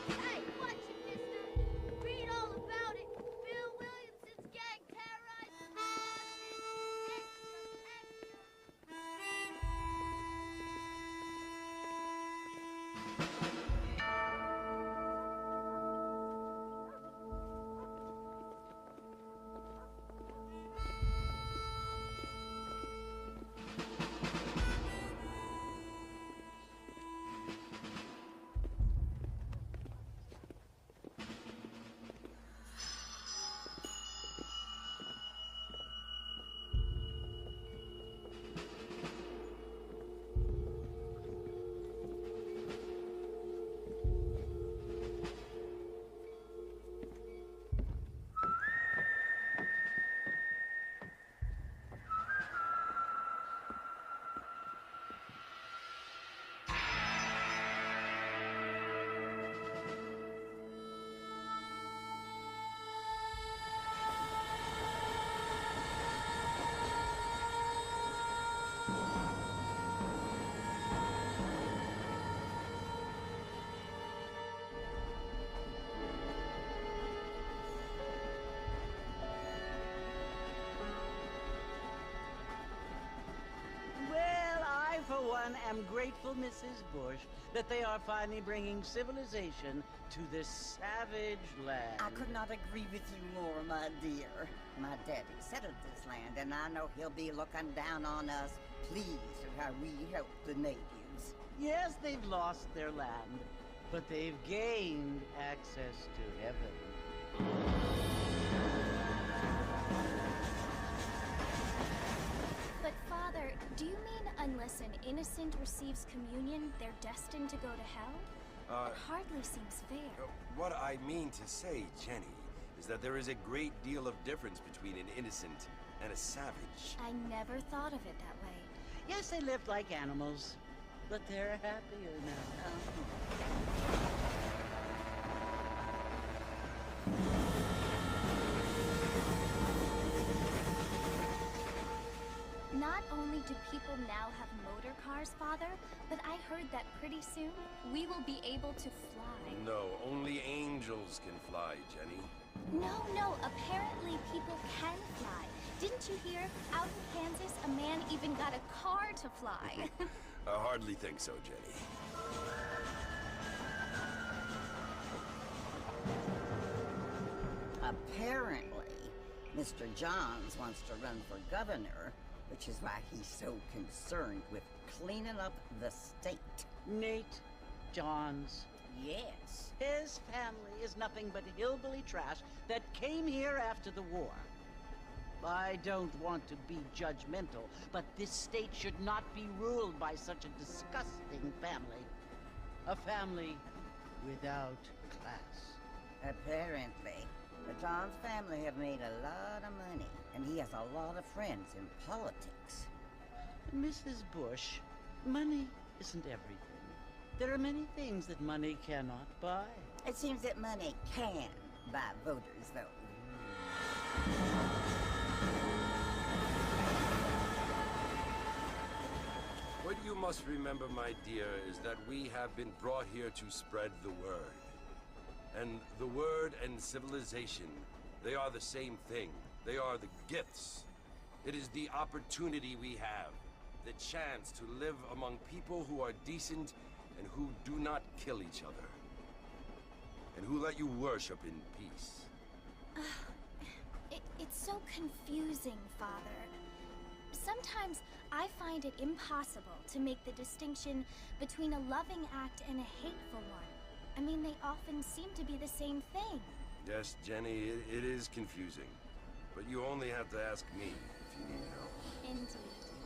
Hey, watch it, mister! Read all about it! Bill Williamson's gang terrorized Well, I, for one, am grateful, Mrs. Bush, that they are finally bringing civilization to this savage land. I could not agree with you more, my dear. My daddy settled this land, and I know he'll be looking down on us, pleased at how we help the natives. Yes, they've lost their land, but they've gained access to heaven. But Father, do you mean unless an innocent receives communion, they're destined to go to hell? It hardly seems fair. What I mean to say, Jenny, is that there is a great deal of difference between an innocent and a savage. I never thought of it that way. Yes, they lived like animals, but they're happier now. Not only do people now have motor cars, Father, but I heard that pretty soon we will be able to fly. No, only angels can fly, Jenny. No, apparently people can fly. Didn't you hear? Out in Kansas, a man even got a car to fly. I hardly think so, Jenny. Apparently, Mr. Johns wants to run for governor, which is why he's so concerned with cleaning up the state. Nate Johns. Yes. His family is nothing but hillbilly trash that came here after the war. I don't want to be judgmental, but this state should not be ruled by such a disgusting family. A family without class. Apparently. The Johns family have made a lot of money, and he has a lot of friends in politics. Mrs. Bush, money isn't everything. There are many things that money cannot buy. It seems that money can buy voters, though. What you must remember, my dear, is that we have been brought here to spread the word. And the word and civilization, they are the same thing. They are the gifts. It is the opportunity we have, the chance to live among people who are decent and who do not kill each other. And who let you worship in peace. It's so confusing, Father. Sometimes I find it impossible to make the distinction between a loving act and a hateful one. I mean, they often seem to be the same thing. Yes, Jenny, it is confusing. But you only have to ask me if you need help. Indeed.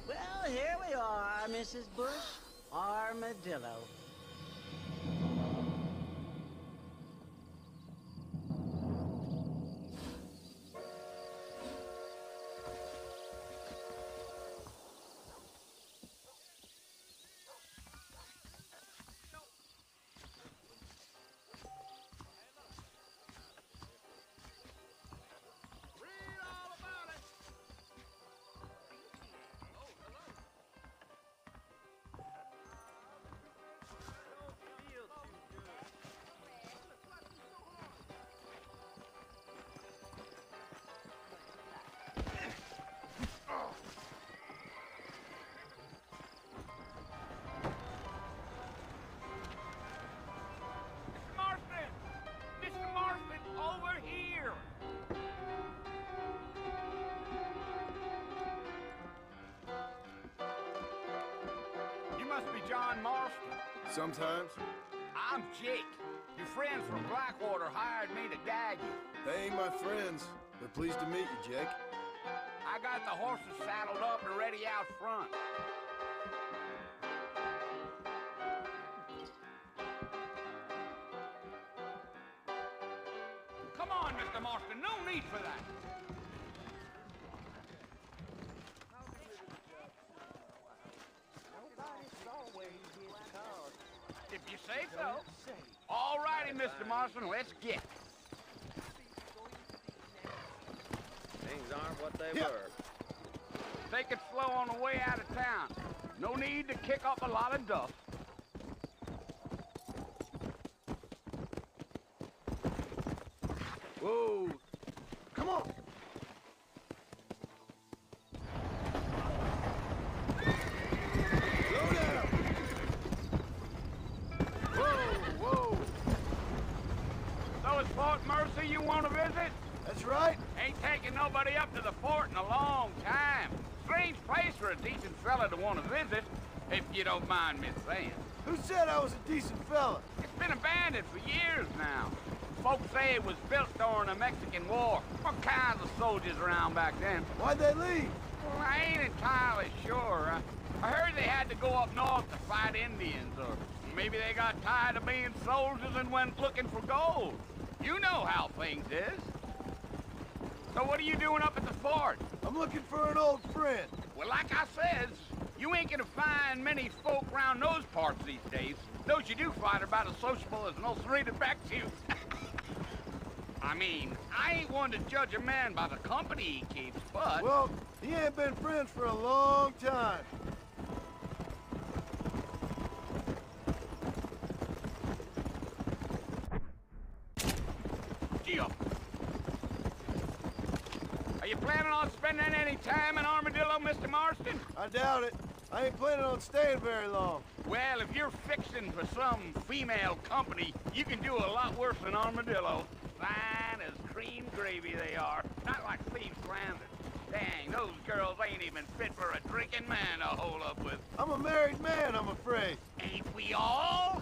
Well, here we are, Mrs. Bush. Armadillo. John Marston? Sometimes. I'm Jake. Your friends from Blackwater hired me to guide you. They ain't my friends. They're pleased to meet you, Jake. I got the horses saddled up and ready out front. Come on, Mr. Marston, no need for that. If you say so. All righty, Mr. Marston, let's get. Things aren't what they Yeah. were. Take it slow on the way out of town. No need to kick up a lot of dust. Whoa. Come on. Slow down. Whoa. So it's Fort Mercy you want to visit? That's right. Ain't taking nobody up to the fort in a long time. Strange place for a decent fella to want to visit, if you don't mind me saying. Who said I was a decent fella? It's been abandoned for years now. Folks say it was built during the Mexican War. What kinds of soldiers around back then? Why'd they leave? Well, I ain't entirely sure. I heard they had to go up north to fight Indians, or maybe they got tired of being soldiers and went looking for gold. You know how things is. So what are you doing up at the fort? I'm looking for an old friend. Well, like I says, you ain't gonna find many folk round those parts these days. Those you do find are about as sociable as an ulcerated back tooth. I mean, I ain't one to judge a man by the company he keeps, but... Well, he ain't been friends for a long time. Gee up. Are you planning on spending any time in Armadillo, Mr. Marston? I doubt it. I ain't planning on staying very long. Well, if you're fixing for some female company, you can do a lot worse than Armadillo. Fine as cream gravy they are. Not like Thieves' Landing. Dang, those girls ain't even fit for a drinking man to hold up with. I'm a married man, I'm afraid. Ain't we all?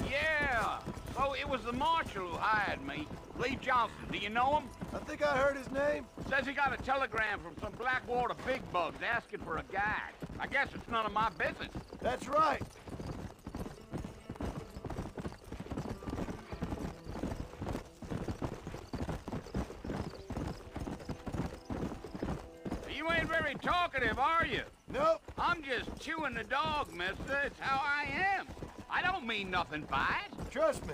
Yeah, so it was the marshal who hired me. Lee Johnson, do you know him? I think I heard his name. Says he got a telegram from some Blackwater big bugs asking for a guide. I guess it's none of my business. That's right. You ain't very talkative, are you? Nope. I'm just chewing the dog, mister. It's how I am. I don't mean nothing by it. Trust me.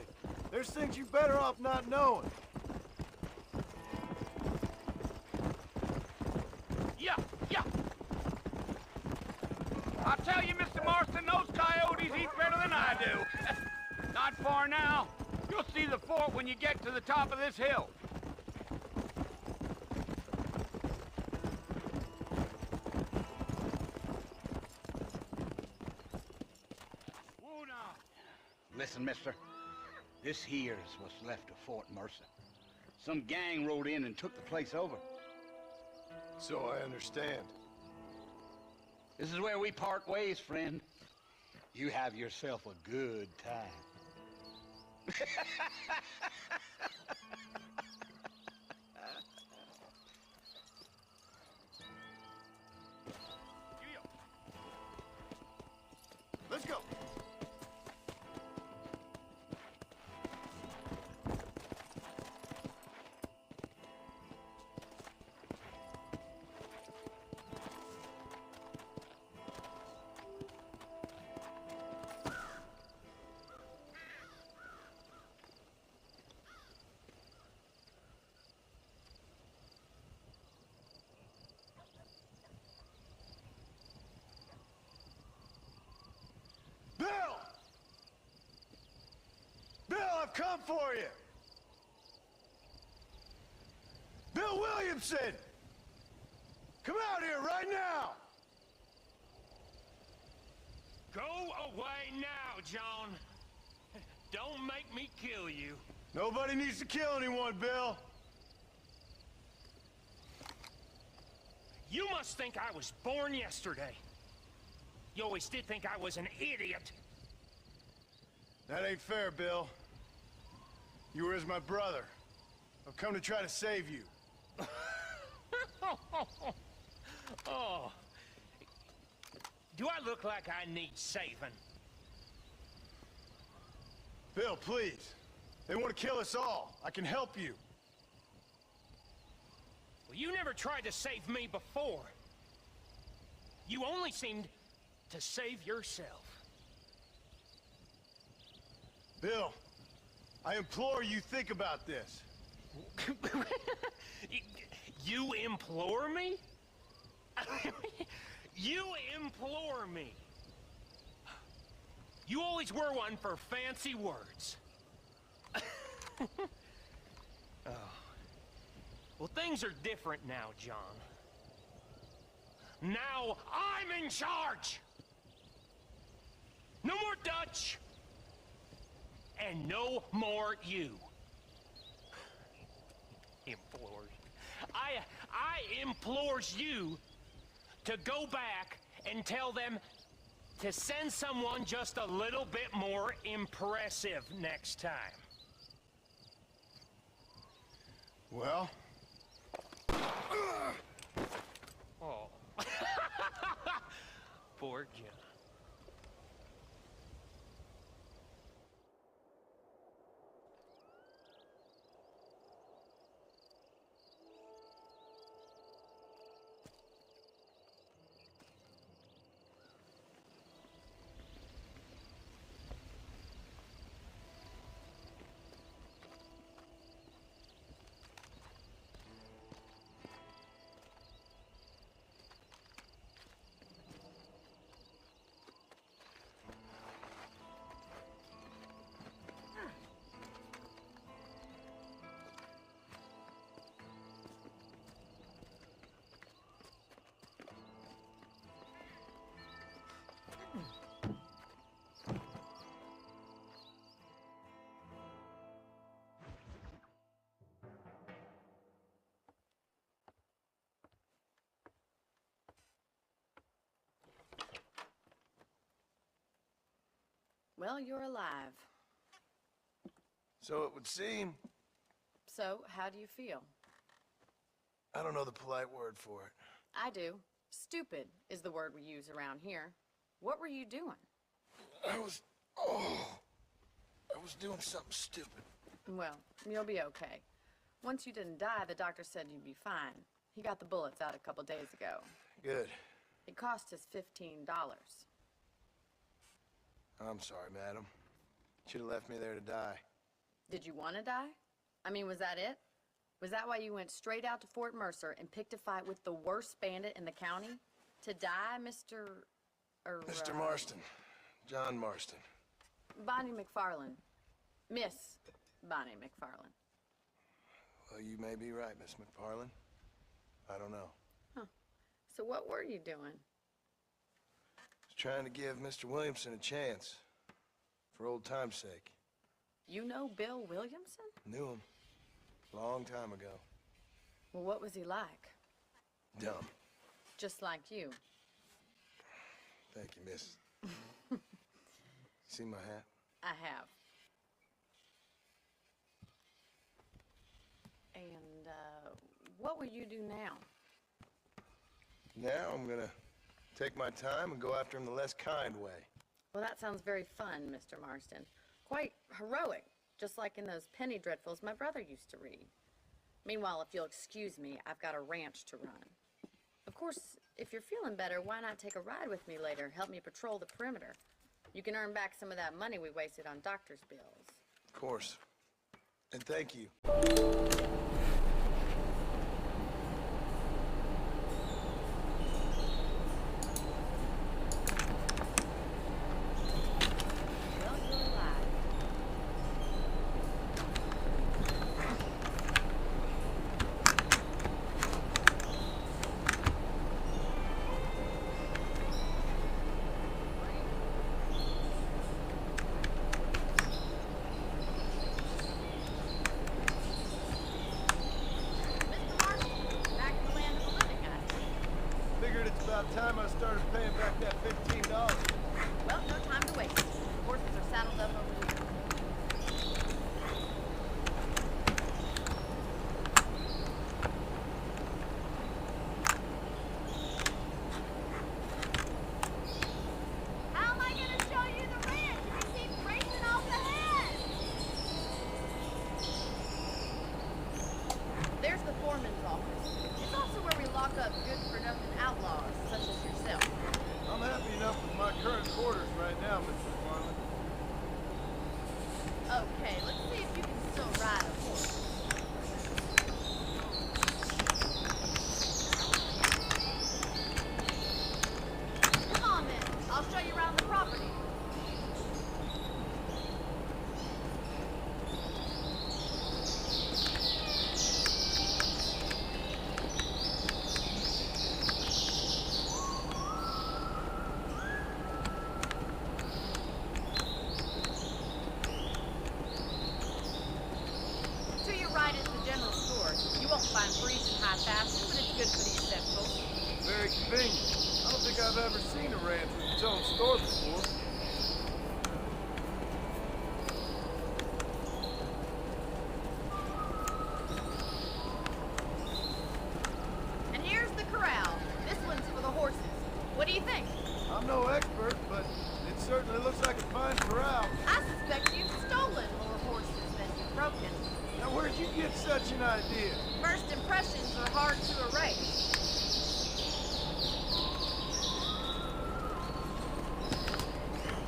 There's things you better off not knowing. Yeah. I'll tell you, Mr. Marston, those coyotes eat better than I do. Not far now. You'll see the fort when you get to the top of this hill. Whoa, now. Listen, mister. This here's what's left of Fort Mercer. Some gang rode in and took the place over. So I understand. This is where we part ways, friend. You have yourself a good time. Let's go. Bill, I've come for you! Bill Williamson! Come out here right now! Go away now, John. Don't make me kill you. Nobody needs to kill anyone, Bill. You must think I was born yesterday. You always did think I was an idiot. That ain't fair, Bill. You were as my brother. I've come to try to save you. Oh. Do I look like I need saving? Bill, please. They want to kill us all. I can help you. Well, you never tried to save me before. You only seemed to save yourself. Bill, I implore you think about this. You implore me? You implore me. You always were one for fancy words. Oh. Well, things are different now, John. Now I'm in charge! No more Dutch! And no more you. Implores. I implores you to go back and tell them to send someone just a little bit more impressive next time. Well? Oh. Poor John. Well, you're alive. So it would seem. So, how do you feel? I don't know the polite word for it. I do. Stupid is the word we use around here. What were you doing? I was doing something stupid. Well, you'll be okay. Once you didn't die, the doctor said you'd be fine. He got the bullets out a couple days ago. Good. It cost us $15. I'm sorry, madam. Should have left me there to die. Did you want to die? I mean, was that it? Was that why you went straight out to Fort Mercer and picked a fight with the worst bandit in the county? To die, Mr. Mr. Marston. John Marston. Bonnie McFarland. Miss Bonnie McFarland. Well, you may be right, Miss McFarland. I don't know. Huh. So what were you doing? Trying to give Mr. Williamson a chance. For old time's sake. You know Bill Williamson? Knew him. Long time ago. Well, what was he like? Dumb. Just like you. Thank you, miss. See my hat? I have. And, what will you do now? Now I'm gonna take my time and go after him the less kind way. Well, that sounds very fun, Mr. Marston. Quite heroic, just like in those penny dreadfuls my brother used to read. Meanwhile, if you'll excuse me, I've got a ranch to run. Of course, if you're feeling better, why not take a ride with me later? Help me patrol the perimeter. You can earn back some of that money we wasted on doctor's bills. Of course. And thank you. time I started paying back that $15. Well, no time to waste. Horses are saddled up over here. How am I gonna show you the ranch if you keep racing off ahead? There's the foreman's office. It's also where we lock up good-for-nothing outlaws, such as yourself. I'm happy enough with my current quarters right now, Mr. Marlin. Okay, let's see if you can still ride a horse. Come on then, I'll show you around the property. To your right is the general store. You won't find freezing high fashion, but it's good for the essentials. Very convenient. I don't think I've ever seen a ranch with its own store before. And here's the corral. This one's for the horses. What do you think? I'm no expert, but it certainly looks like a fine corral. I suspect you've stolen more horses than you've broken. Now, where'd you get such an idea? First impressions are hard to erase.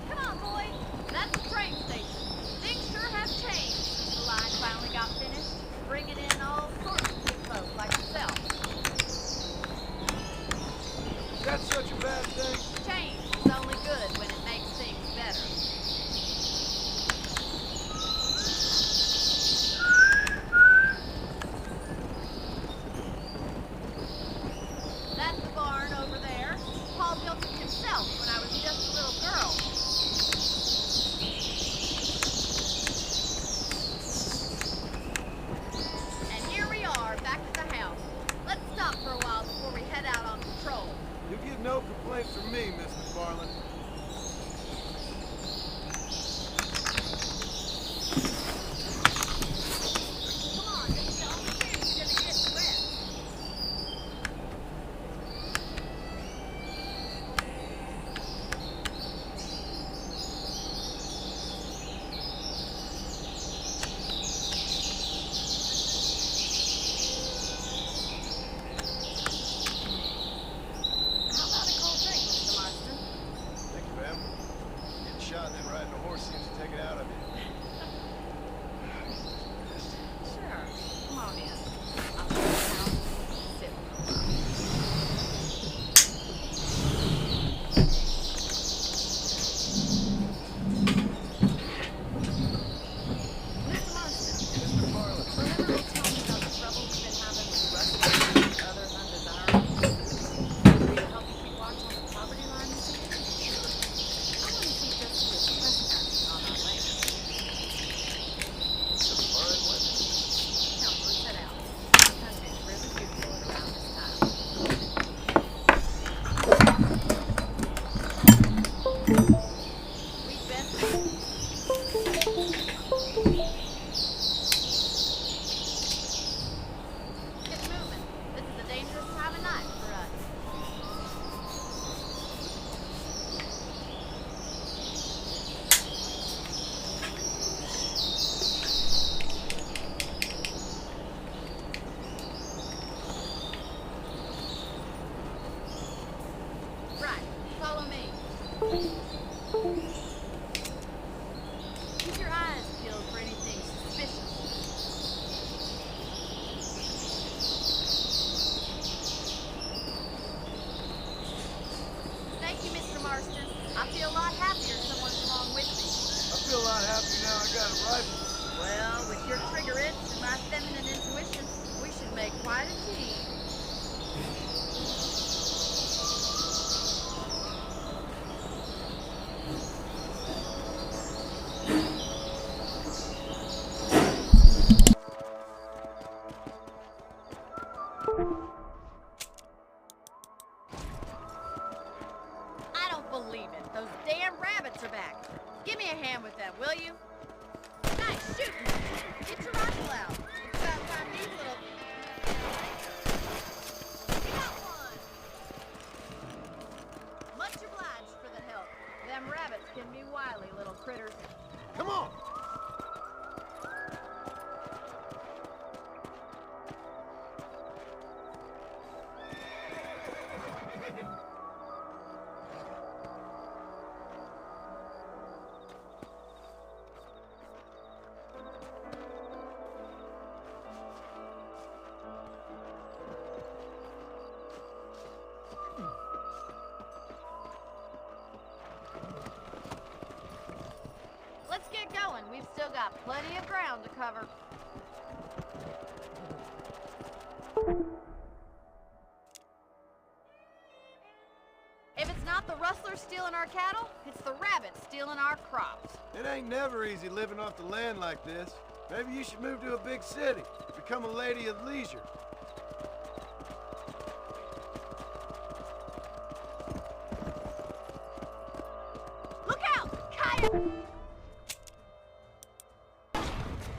Come on, boy. That's the train station. Things sure have changed since the line finally got finished, bringing in all sorts of big folk like yourself. Is that such a bad thing? Change is only good when it makes things better. That's the barn over there. Paul built it himself when I was just a little girl. And here we are, back at the house. Let's stop for a while before we head out on patrol. You get no complaints from me, Mr. Marlin. Come on, this is the only chance you're gonna get to rest. How about a cold drink, Mr. Marston? Thank you, ma'am. Getting shot and then riding a horse seems to take it out of you. Sure. Come on in. I'll show you how. Sit. Mr. Marston, Mr. Marlin. remember me telling you about the trouble we've been having with rustlers and other undesirable persons? Will you help me keep watch on the property line this year? I want to see just who is trespassing on our land. Come, let's head out. The country's really beautiful at around this time. We'd best get moving. This is a dangerous time of night for us. Right, follow me. Keep your eyes peeled for anything suspicious. Thank you, Mr. Marston. I feel a lot happier someone's along with me. I feel a lot happier now I got a rifle. Well, with your trigger itch and my feminine intuition, we should make quite a team. hand with that, will you? Nice shooting! Get your rifle out. It's about time these little... We got one! Much obliged for the help. Them rabbits can be wily little critters. Come on! Let's get going. We've still got plenty of ground to cover. If it's not the rustlers stealing our cattle, it's the rabbits stealing our crops. It ain't never easy living off the land like this. Maybe you should move to a big city. Become a lady of leisure. Look out! Coyote!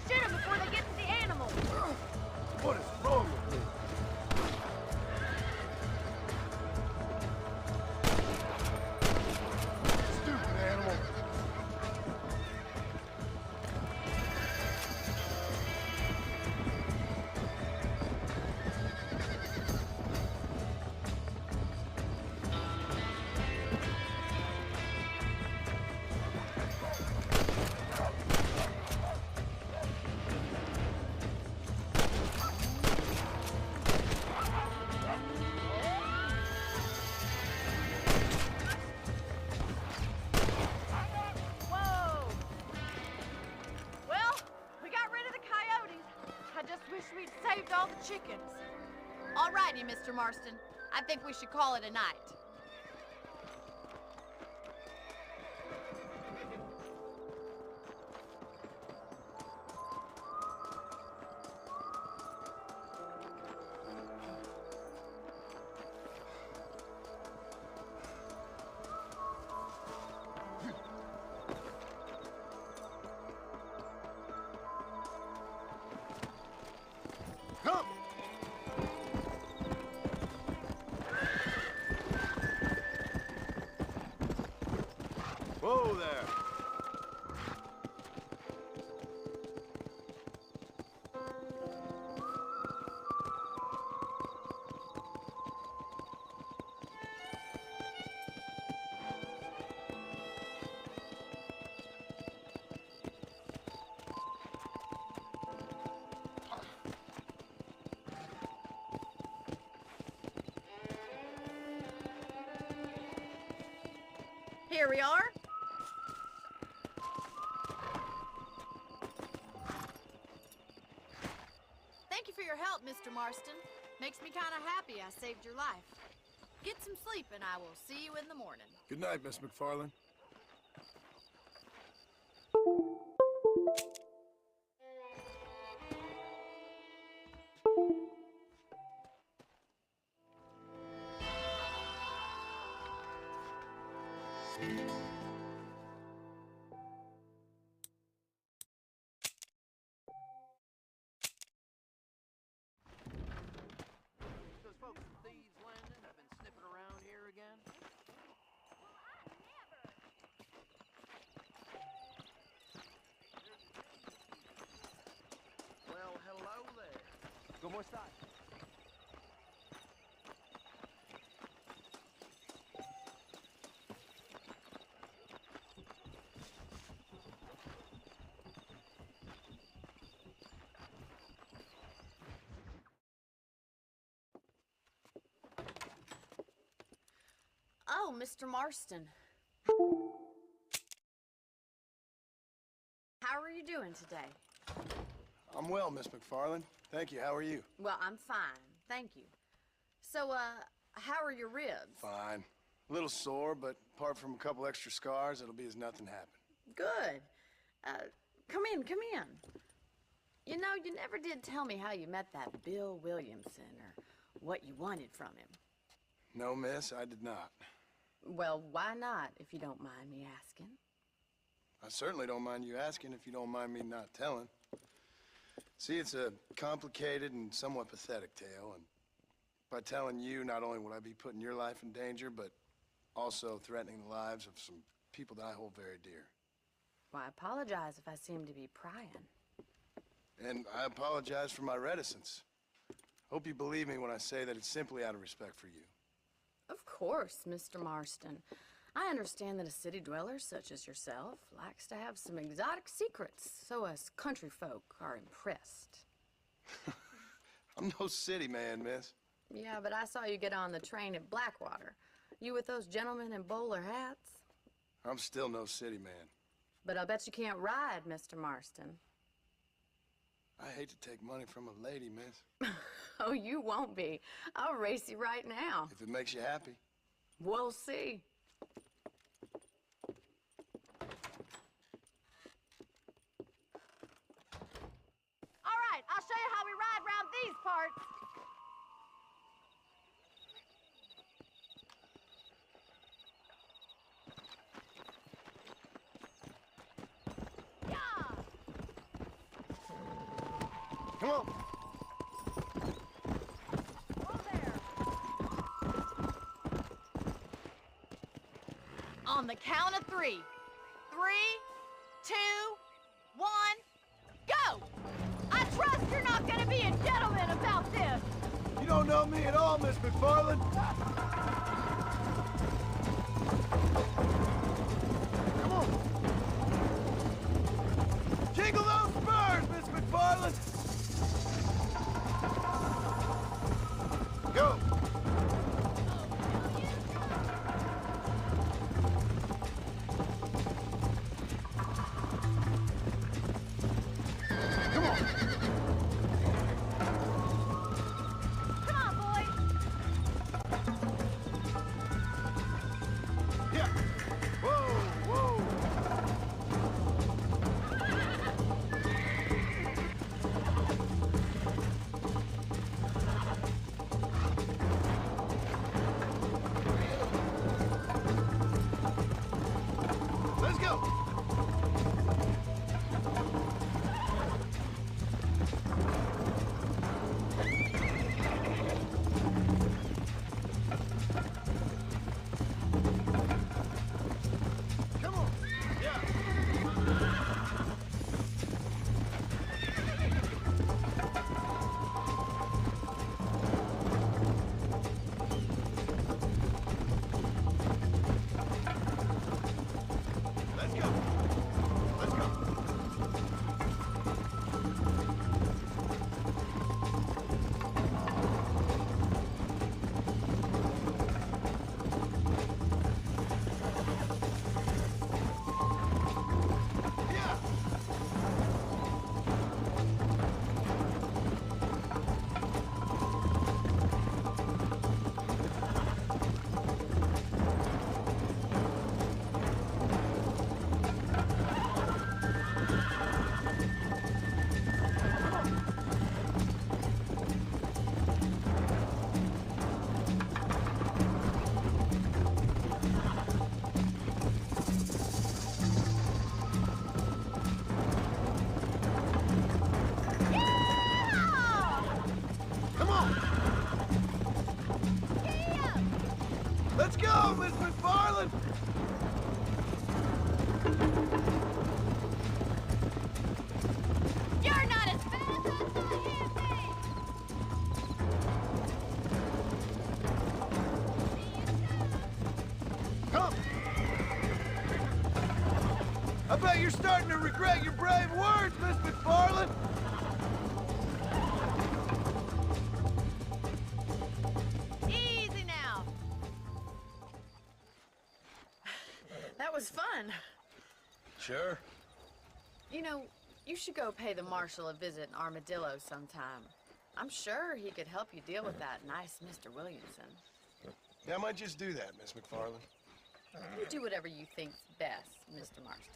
Shoot them before they get to the animals. What is wrong with you? Stupid animal. Whoa! Well, we got rid of the coyotes. I just wish we'd saved all the chickens. All righty, Mr. Marston. I think we should call it a night. Come! Whoa there! Here we are. Thank you for your help, Mr. Marston. Makes me kind of happy I saved your life. Get some sleep and I will see you in the morning. Good night, Miss McFarland. Those folks from Thieves Landing have been sniffing around here again. Well, hello there. ¿Cómo estás? Oh, Mr. Marston. How are you doing today? I'm well, Miss McFarland. Thank you. How are you? Well, I'm fine, thank you. So, how are your ribs? Fine. A little sore, but apart from a couple extra scars, it'll be as nothing happened. Good. Come in, come in. You know, you never did tell me how you met that Bill Williamson or what you wanted from him. No, miss, I did not. Well, why not, if you don't mind me asking? I certainly don't mind you asking if you don't mind me not telling. See, it's a complicated and somewhat pathetic tale, and by telling you, not only will I be putting your life in danger, but also threatening the lives of some people that I hold very dear. Well, I apologize if I seem to be prying. And I apologize for my reticence. Hope you believe me when I say that it's simply out of respect for you. Of course, Mr. Marston. I understand that a city dweller such as yourself likes to have some exotic secrets, so us country folk are impressed. I'm no city man, miss. Yeah, but I saw you get on the train at Blackwater. You with those gentlemen in bowler hats? I'm still no city man. But I'll bet you can't ride, Mr. Marston. I hate to take money from a lady, miss. Oh, you won't be. I'll race you right now. If it makes you happy. We'll see. All right, I'll show you how we ride around these parts. Come on. On the count of 3. 3, 2, 1, go! I trust you're not gonna be a gentleman about this. You don't know me at all, Miss McFarland. Come on. Jingle those spurs, Miss McFarland. Go. Let's go, Miss McFarland! You're not as fast as I am, Come! I bet you're starting to regret your brave words, Miss McFarland! Easy now. That was fun. Sure. You know, you should go pay the Marshal a visit in Armadillo sometime. I'm sure he could help you deal with that nice Mr. Williamson. Yeah, I might just do that, Miss McFarland. You do whatever you think's best, Mr. Marston.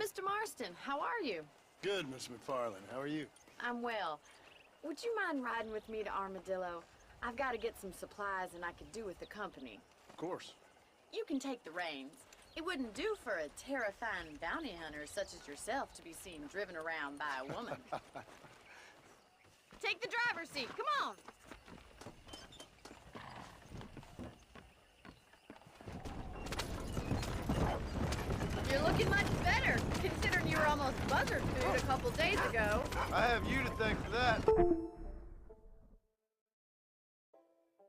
Mr. Marston, how are you? Good, Miss McFarland. How are you? I'm well. Would you mind riding with me to Armadillo? I've got to get some supplies and I could do with the company. Of course. You can take the reins. It wouldn't do for a terrifying bounty hunter such as yourself to be seen driven around by a woman. Take the driver's seat. Come on. You're looking much better, considering you were almost buzzard food a couple days ago. I have you to thank for that.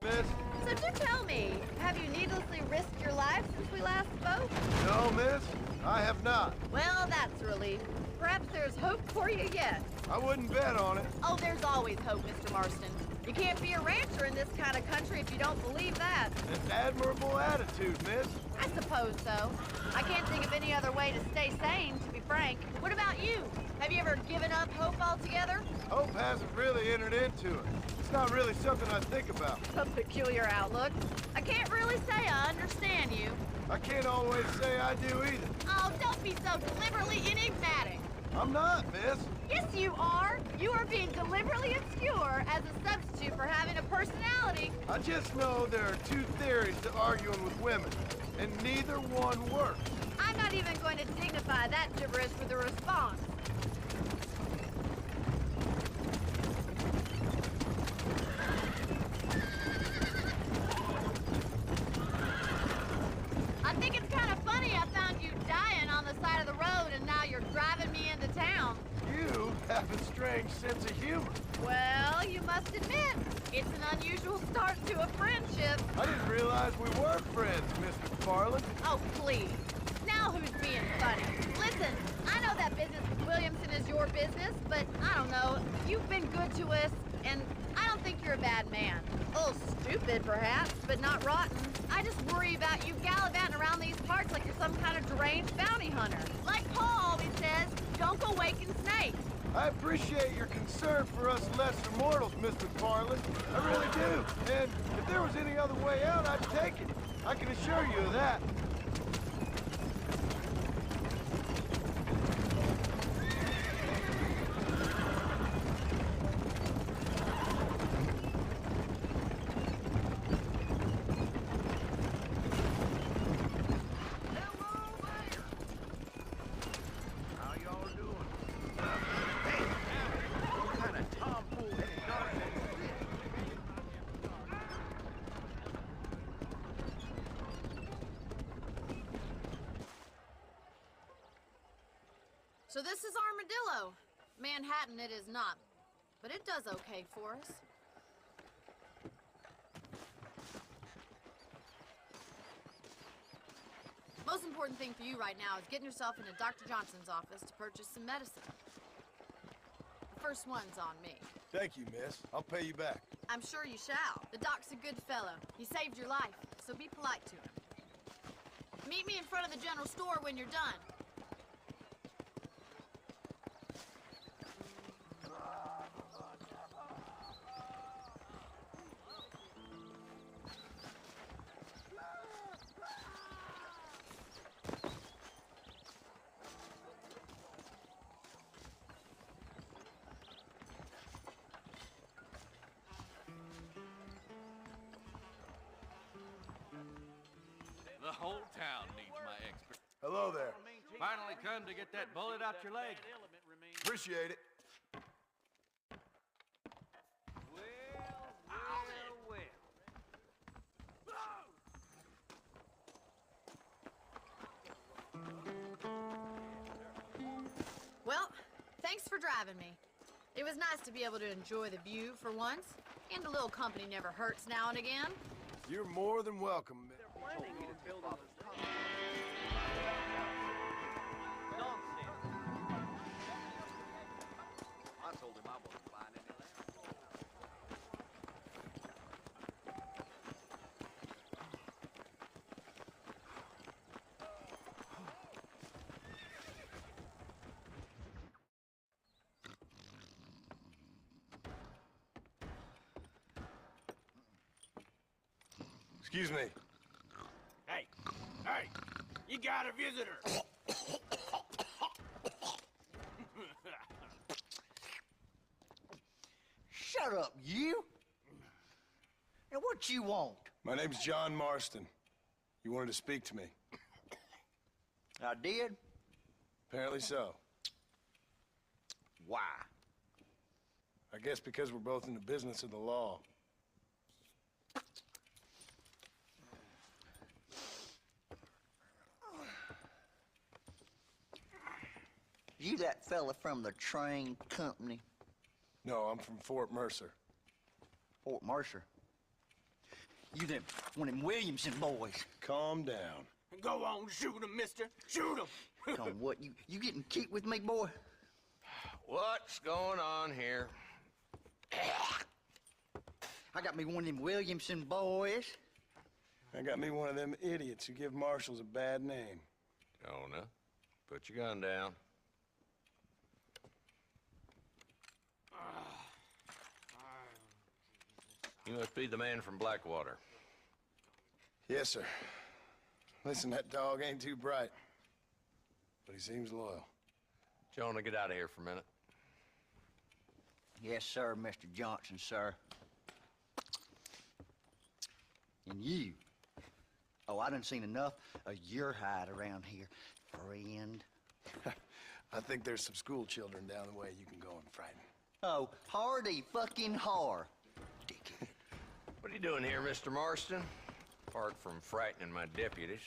Miss? So do tell me, have you needlessly risked your life since we last spoke? No, miss. I have not. Well, that's a relief. Perhaps there's hope for you yet. I wouldn't bet on it. Oh, there's always hope, Mr. Marston. You can't be a rancher in this kind of country if you don't believe that. An admirable attitude, miss. I suppose so. I can't think of any other way to stay sane, to be frank. What about you? Have you ever given up hope altogether? Hope hasn't really entered into it. It's not really something I think about. A peculiar outlook. I can't really say I understand you. I can't always say I do either. Oh, don't be so deliberately enigmatic. I'm not, miss. Yes, you are. You are being deliberately obscure as a substitute for having a personality. I just know there are two theories to arguing with women, and neither one works. I'm not even going to dignify that gibberish with a response. I think it's kind of funny I found you dying on the side of the road and now you're driving me into town. You have a strange sense of humor. Well, you must admit, it's an unusual start to a friendship. I didn't realize we were friends, Miss McFarland. Oh, please. Now who's being funny? Listen, I know that business with Williamson is your business, but I don't know. You've been good to us, and I don't think you're a bad man. A little stupid, perhaps, but not rotten. I just worry about you gallivanting around these parts like you're some kind of deranged bounty hunter. Like Paul always says, don't go waking snakes. I appreciate your concern for us lesser mortals, Miss McFarland. I really do. And if there was any other way out, I'd take it. I can assure you of that. So this is Armadillo. Manhattan it is not, but it does okay for us. Most important thing for you right now is getting yourself into Dr. Johnson's office to purchase some medicine. The first one's on me. Thank you, miss. I'll pay you back. I'm sure you shall. The doc's a good fellow. He saved your life, so be polite to him. Meet me in front of the general store when you're done. The whole town needs my expert. Hello there. Finally come to get that bullet out your leg. Appreciate it. Well, thanks for driving me. It was nice to be able to enjoy the view for once, and a little company never hurts now and again. You're more than welcome, miss. I told him I wasn't buying any land. Excuse me. Hey, you got a visitor. Shut up, you! And what you want? My name's John Marston. You wanted to speak to me. I did? Apparently so. Why? I guess because we're both in the business of the law. You that fella from the train company? No, I'm from Fort Mercer. Fort Mercer? You them, one of them Williamson boys. Calm down. Go on, shoot him, mister. Shoot him. Come on, what, you getting cute with me, boy? What's going on here? I got me one of them Williamson boys. I got me one of them idiots who give marshals a bad name. Jonah, put your gun down. You must be the man from Blackwater. Yes, sir. Listen, that dog ain't too bright, but he seems loyal. Jonah, get out of here for a minute. Yes, sir, Mr. Johnson, sir. And you. Oh, I done seen enough of your hide around here, friend. I think there's some school children down the way you can go and frighten. Oh, hardy fucking har. What are you doing here, Mr. Marston? Apart from frightening my deputies.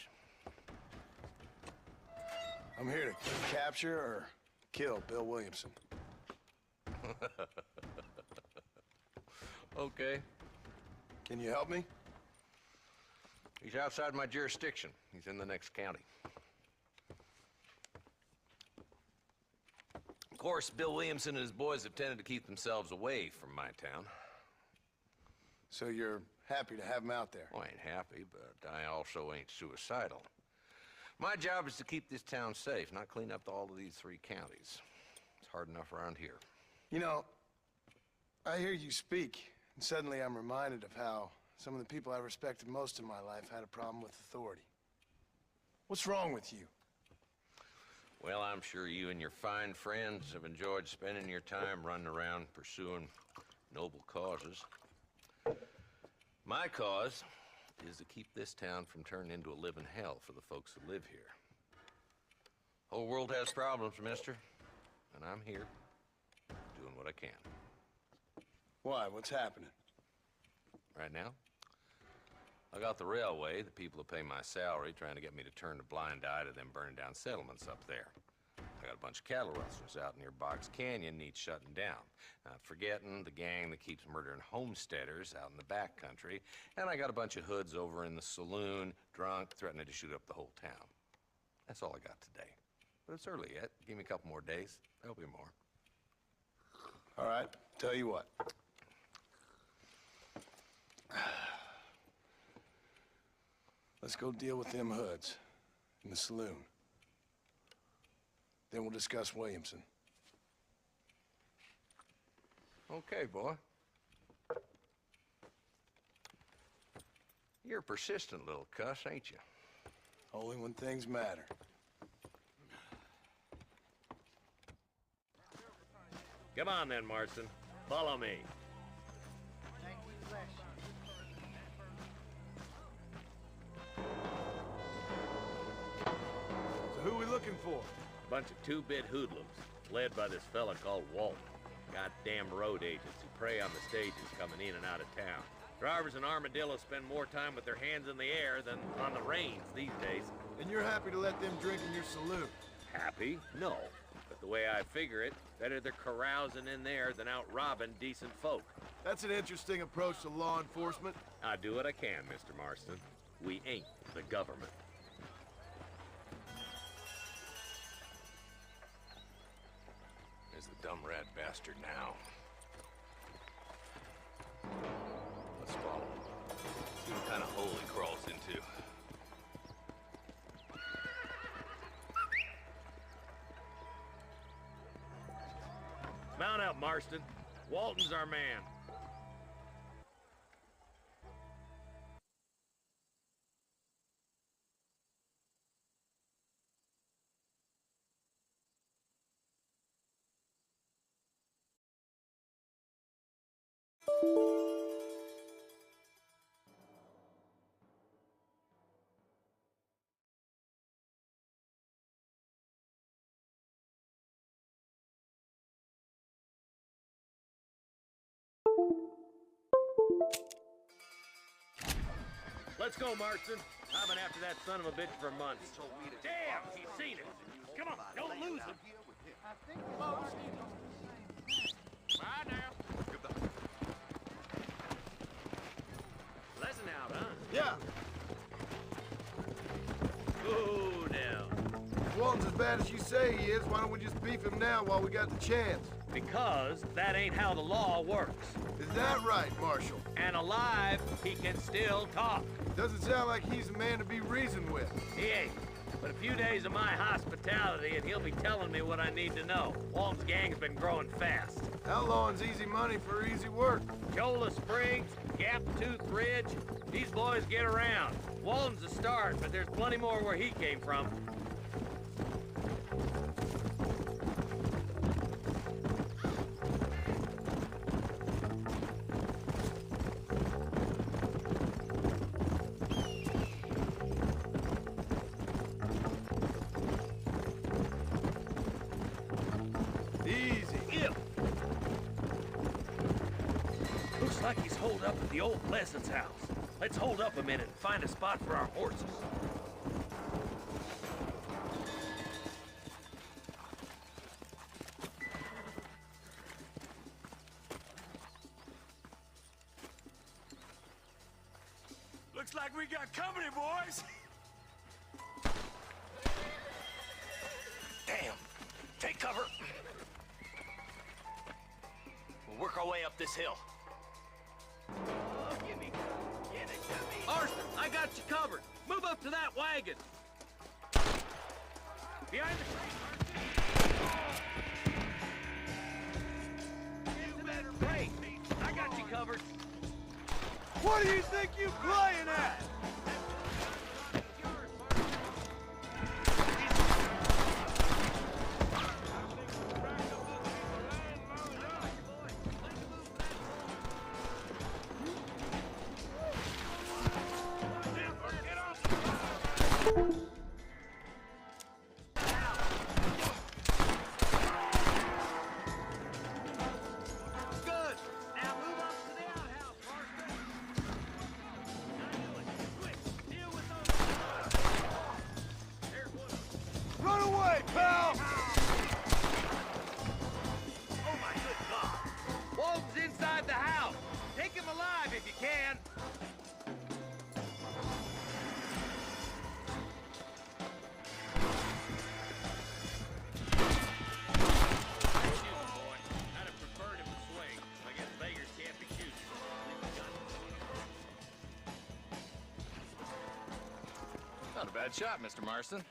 I'm here to capture or kill Bill Williamson. Okay. Can you help me? He's outside my jurisdiction. He's in the next county. Of course, Bill Williamson and his boys have tended to keep themselves away from my town. So you're happy to have him out there? Well, I ain't happy, but I also ain't suicidal. My job is to keep this town safe, not clean up all of these 3 counties. It's hard enough around here. You know, I hear you speak, and suddenly I'm reminded of how some of the people I respected most in my life had a problem with authority. What's wrong with you? Well, I'm sure you and your fine friends have enjoyed spending your time running around pursuing noble causes. My cause is to keep this town from turning into a living hell for the folks who live here. Whole world has problems, mister, and I'm here doing what I can. Why? What's happening? Right now, I got the railway, the people who pay my salary, trying to get me to turn a blind eye to them burning down settlements up there. I got a bunch of cattle rustlers out near Box Canyon needs shutting down. Not forgetting the gang that keeps murdering homesteaders out in the back country. And I got a bunch of hoods over in the saloon, drunk, threatening to shoot up the whole town. That's all I got today. But it's early yet. Give me a couple more days. There'll be more. All right, tell you what. Let's go deal with them hoods in the saloon. Then we'll discuss Williamson. Okay, boy. You're a persistent little cuss, ain't you? Only when things matter. Come on then, Marston. Follow me. Thank you, bless you. So who we looking for? Bunch of two-bit hoodlums, led by this fella called Walton. Goddamn road agents who prey on the stages coming in and out of town. Drivers in Armadillo spend more time with their hands in the air than on the reins these days. And you're happy to let them drink in your saloon? Happy? No. But the way I figure it, better they're carousing in there than out robbing decent folk. That's an interesting approach to law enforcement. I do what I can, Mr. Marston. We ain't the government. There's the dumb rat bastard now. Let's follow him. See what kind of hole he crawls into. Mount up, Marston. Walton's our man. Let's go, Marston. I've been after that son of a bitch for months. Damn, he's seen it. Come on, don't lose him. I think most. Bye now. Goodbye. Lesson out, huh? Yeah. Oh, now. If Walton's as bad as you say he is, why don't we just beef him now while we got the chance? Because that ain't how the law works. Is that right, Marshal? And alive, he can still talk. Doesn't sound like he's a man to be reasoned with. He ain't. But a few days of my hospitality and he'll be telling me what I need to know. Walton's gang's been growing fast. Outlawing's easy money for easy work. Cholla Springs, Gap Tooth Ridge, these boys get around. Walton's a start, but there's plenty more where he came from. Looks like he's holed up at the old Pleasance house. Let's hold up a minute and find a spot for our horses. Looks like we got company, boys! Damn! Take cover! We'll work our way up this hill. Oh, give me! Marston, I got you covered. Move up to that wagon. Behind the crate, Marston. You better break. I got you covered. What do you think you playing at? Run away, pal! Oh my good God! Walton's inside the house. Take him alive if you can. Not a bad shot, Mr. Marston.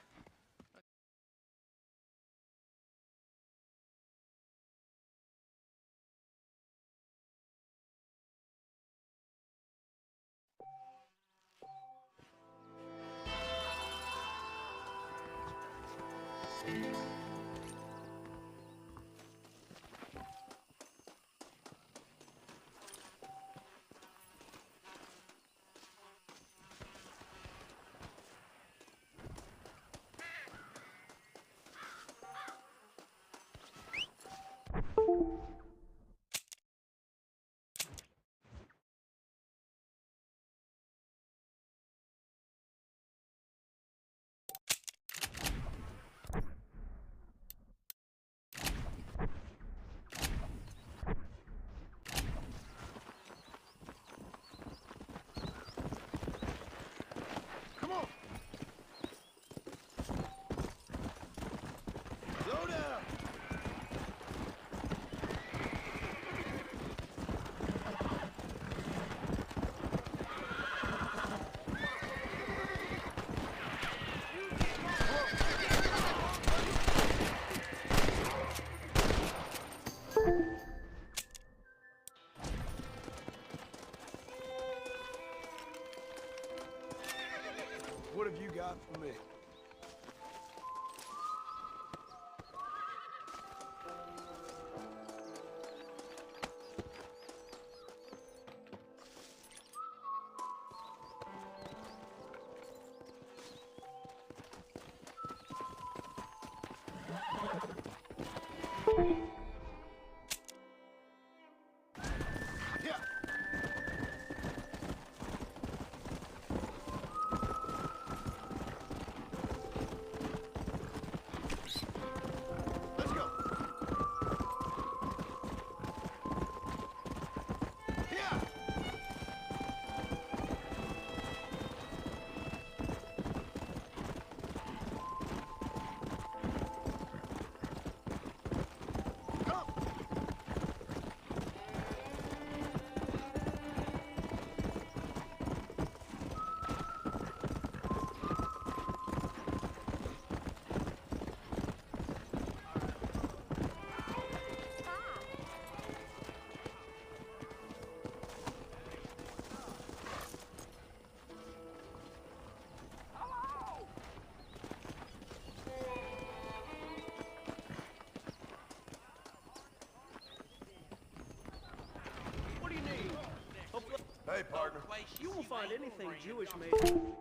Hey, partner. You won't find anything Jewish made in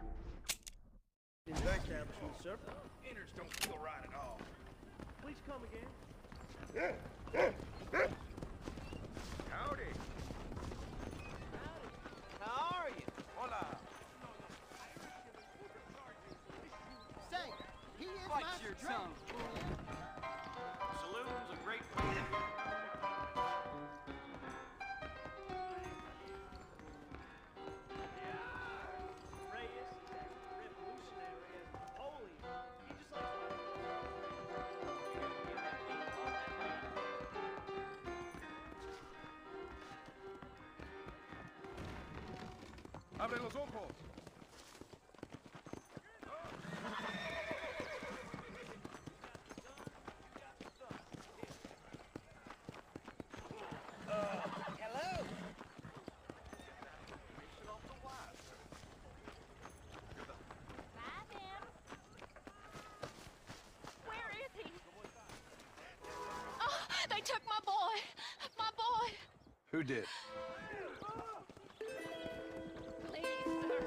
this establishment, sir. Innards don't feel right at all. Please come again. Howdy. How are you? Hola. Say, he is Bite my your drink. tongue. Saloon's a great place. Reyes, revolutionary and holy. He just likes Abre los ojos. Hello. Where is he? Oh, they took my boy. My boy. Who did? Please, sir.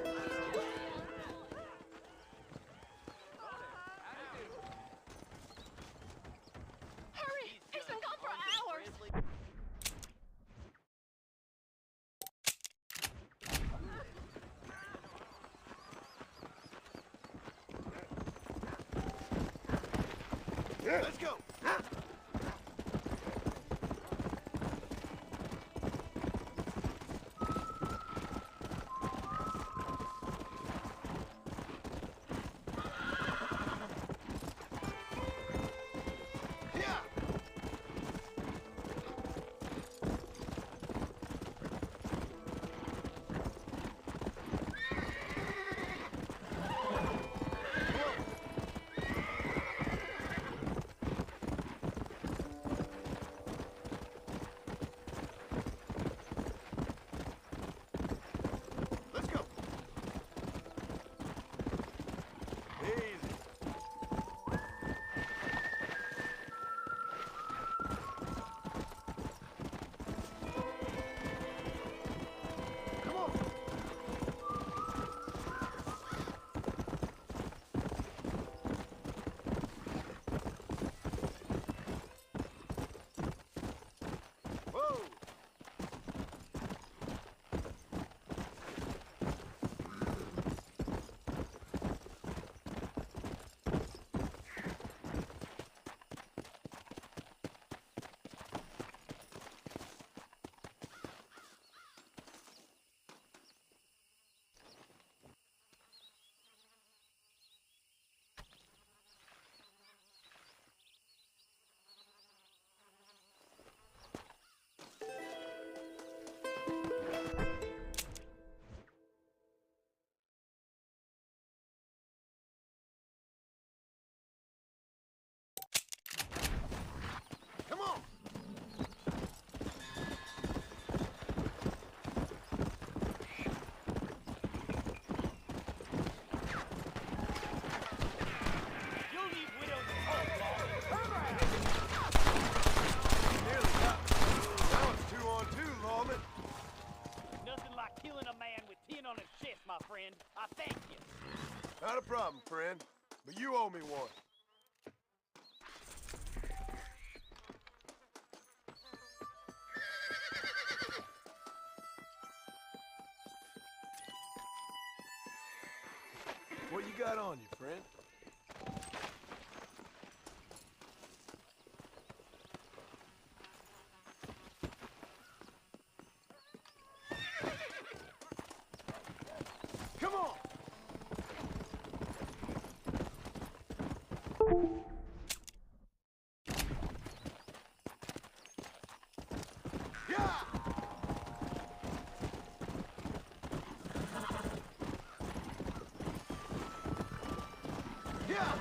Hurry! He's been gone for hours. Let's go. Let's go. Easy. Come on. Whoa. Come on. You'll leave widows and orphans. Nearly got me. Now it's 2-on-2, lawman. Nothing like killing a man with 10 on his chest, my friend. I thank you. Not a problem, friend. But you owe me one. What you got on you, friend? Come on! Yeah! Yeah!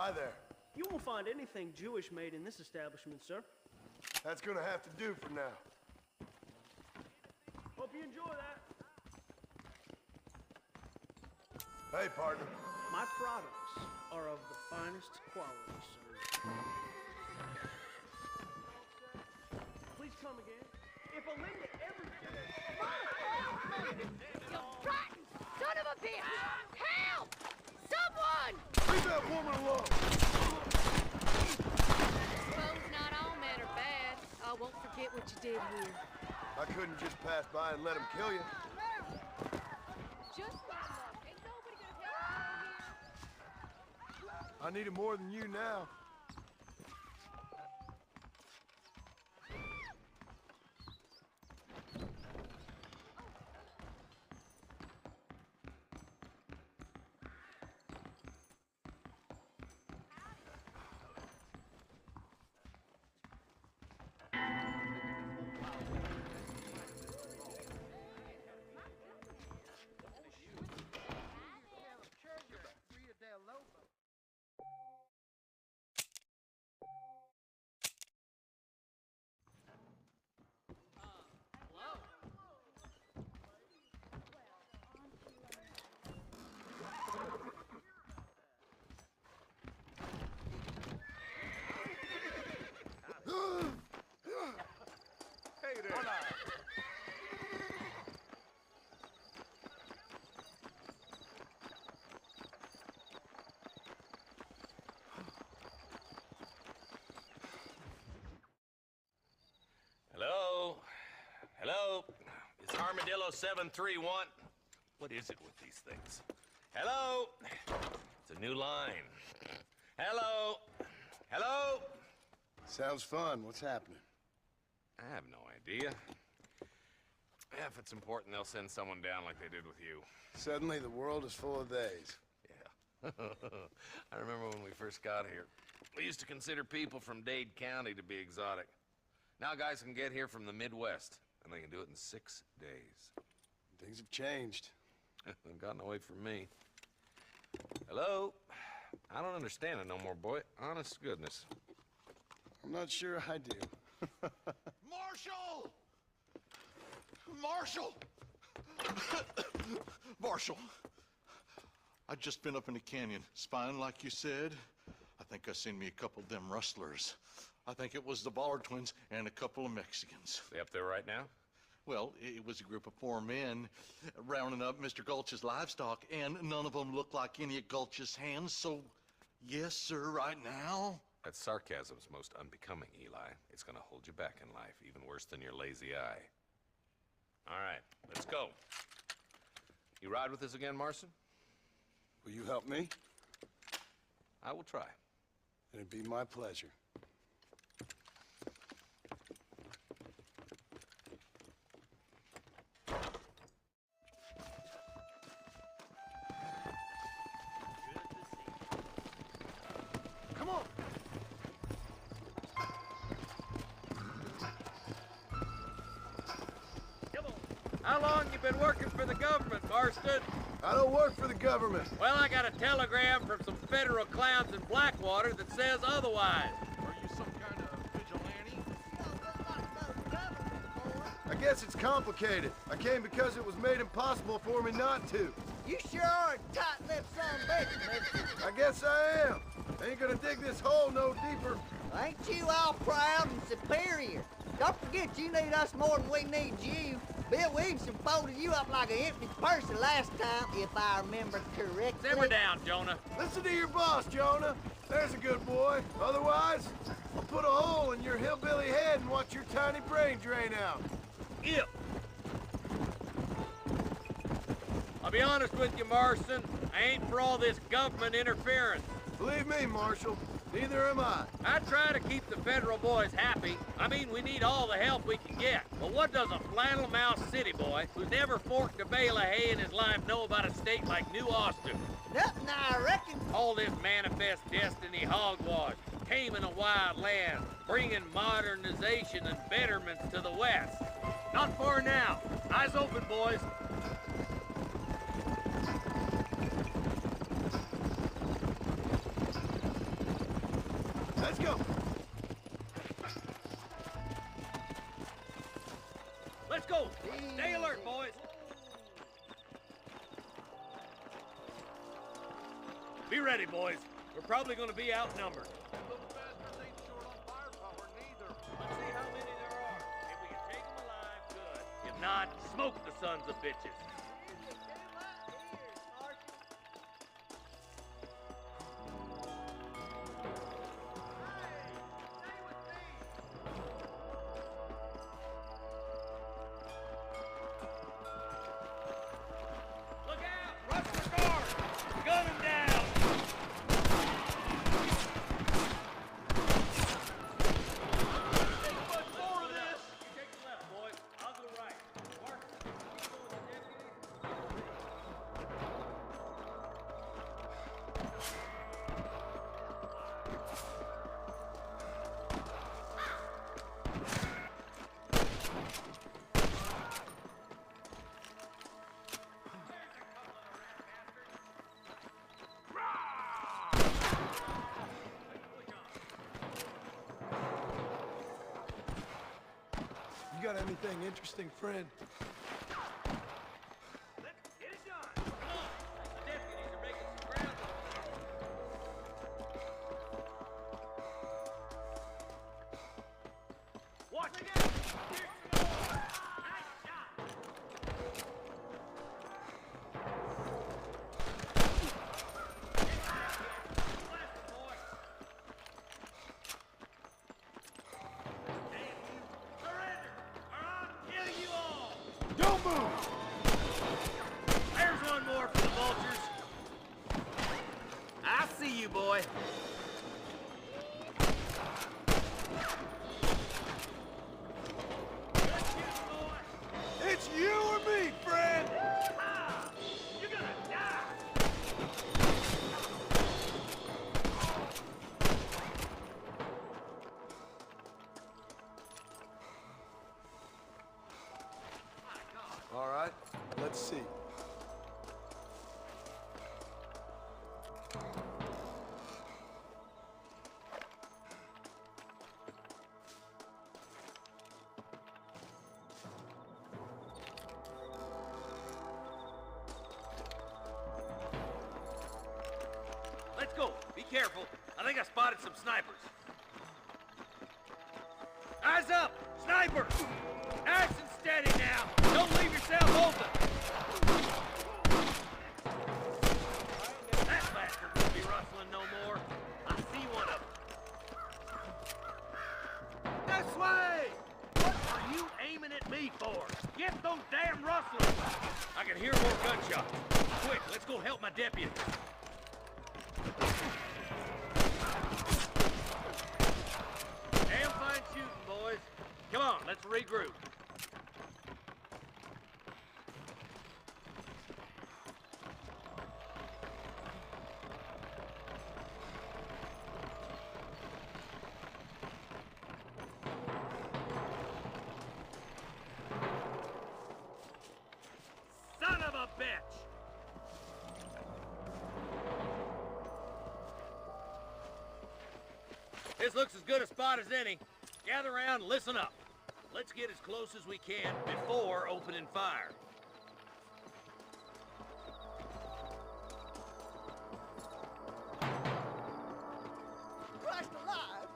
Hi there. You won't find anything Jewish made in this establishment, sir. That's gonna have to do for now. Hope you enjoy that. Hey, partner. My products are of the finest quality, sir. Please come again. If Linda ever... You rotten son of a bitch! Help! Someone! Leave that woman alone! Suppose not all men are bad. I won't forget what you did here. I couldn't just pass by and let him kill you. Just my luck. Ain't nobody gonna help me here. I need it more than you now. Hey there. Hello? Hello? Is Armadillo 731? What is it with these things? Hello? It's a new line. Hello? Hello? Sounds fun. What's happening? I have no idea. If it's important, they'll send someone down like they did with you. Suddenly, the world is full of theys. Yeah. I remember when we first got here. We used to consider people from Dade County to be exotic. Now guys can get here from the Midwest, and they can do it in 6 days. Things have changed. They've gotten away from me. Hello? I don't understand it no more, boy. Honest to goodness. I'm not sure I do. Marshall! Marshall! Marshall! I just been up in the canyon, spying like you said. I think I seen me a couple of them rustlers. I think it was the Ballard twins and a couple of Mexicans. They up there right now? Well, it was a group of 4 men rounding up Mr. Gulch's livestock, and none of them looked like any of Gulch's hands, so yes, sir, right now. That sarcasm's most unbecoming, Eli. It's gonna hold you back in life, even worse than your lazy eye. All right, let's go. You ride with us again, Marston? Will you help me? I will try. It'd be my pleasure. Come on! How long you been working for the government, Marston? I don't work for the government. Well, I got a telegram from some federal clowns in Blackwater that says otherwise. Are you some kind of vigilante? I guess it's complicated. I came because it was made impossible for me not to. You sure are a tight-lipped son of a bitch, mister. I guess I am. Ain't gonna dig this hole no deeper. Ain't you all proud and superior? Don't forget you need us more than we need you. Bill Williamson folded you up like an empty purse the last time, if I remember correctly. Simmer down, Jonah. Listen to your boss, Jonah. There's a good boy. Otherwise, I'll put a hole in your hillbilly head and watch your tiny brain drain out. Yep. I'll be honest with you, Marston. I ain't for all this government interference. Believe me, Marshal, neither am I. I try to keep the federal boys happy. I mean, we need all the help we can get. But what does a flannel-mouthed city boy who's never forked a bale of hay in his life know about a state like New Austin? Nothing, I reckon. All this manifest destiny hogwash, taming a wild land, bringing modernization and betterments to the West. Not for now. Eyes open, boys. Let's go. Let's go. Stay alert, boys. Be ready, boys. We're probably going to be outnumbered. Let's see how many there are. If we can take them alive, good. If not, smoke the sons of bitches. Look out! Rush the guard! Gun him down! You got anything interesting, friend? Watch it! Don't move! There's one more for the vultures. I see you, boy. It's you or me, friend! You're gonna die! All right, let's see. Let's go. Be careful. I think I spotted some snipers. Eyes up! Sniper! Nice and steady now. Don't leave yourself open. That bastard won't be rustling no more. I see one of them. This way! What are you aiming at me for? Get those damn rustlers! I can hear more gunshots. Quick, let's go help my deputy. Damn fine shooting, boys. Come on, let's regroup. Son of a bitch! This looks as good a spot as any. Gather around and listen up. Let's get as close as we can before opening fire. Christ alive!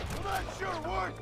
Well, that sure worked!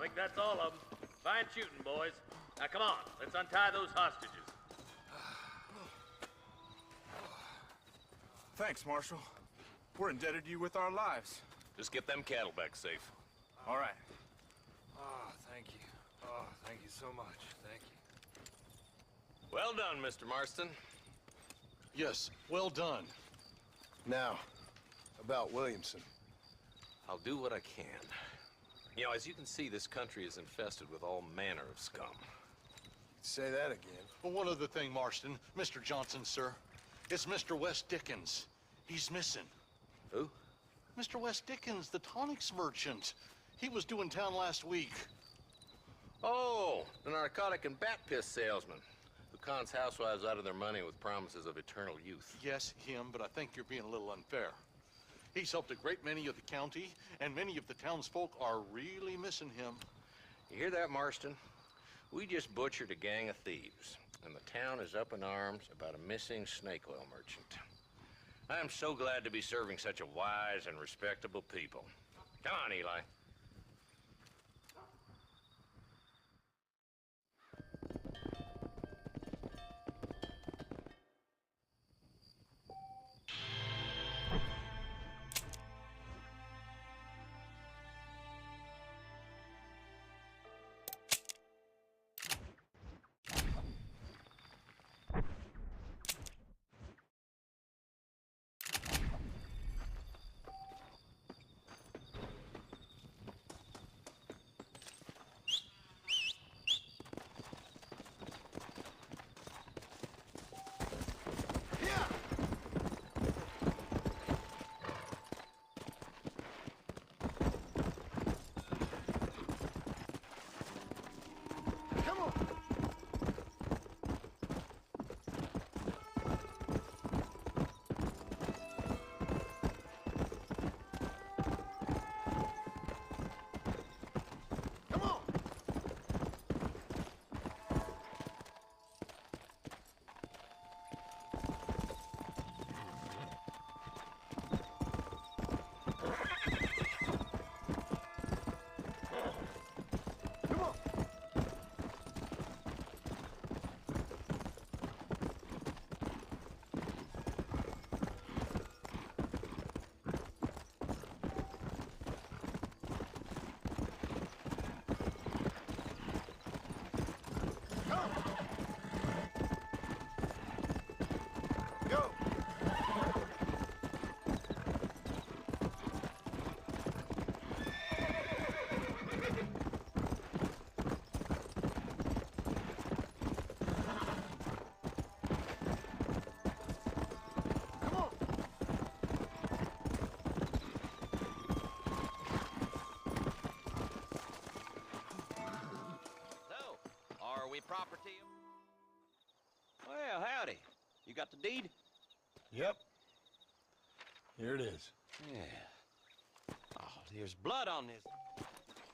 think that's all of them. Fine shooting, boys. Now come on, let's untie those hostages. Thanks, Marshal. We're indebted to you with our lives. Just get them cattle back safe. All right. Oh, thank you. Oh, thank you so much. Thank you. Well done, Mr. Marston. Yes, well done. Now, about Williamson. I'll do what I can. You know, as you can see, this country is infested with all manner of scum. Say that again. Well, one other thing, Marston. Mr. Johnson, sir. It's Mr. Wes Dickens. He's missing. Who? Mr. Wes Dickens, the tonics merchant. He was due in town last week. Oh, the narcotic and bat piss salesman who cons housewives out of their money with promises of eternal youth. Yes, him, but I think you're being a little unfair. He's helped a great many of the county, and many of the townsfolk are really missing him. You hear that, Marston? We just butchered a gang of thieves, and the town is up in arms about a missing snake oil merchant. I am so glad to be serving such a wise and respectable people. Come on, Eli. Proper to you? Well, howdy. You got the deed? Yep. Here it is. Yeah. Oh, there's blood on this.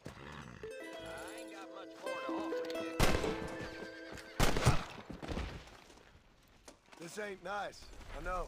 I ain't got much more to offer you. This ain't nice, I know.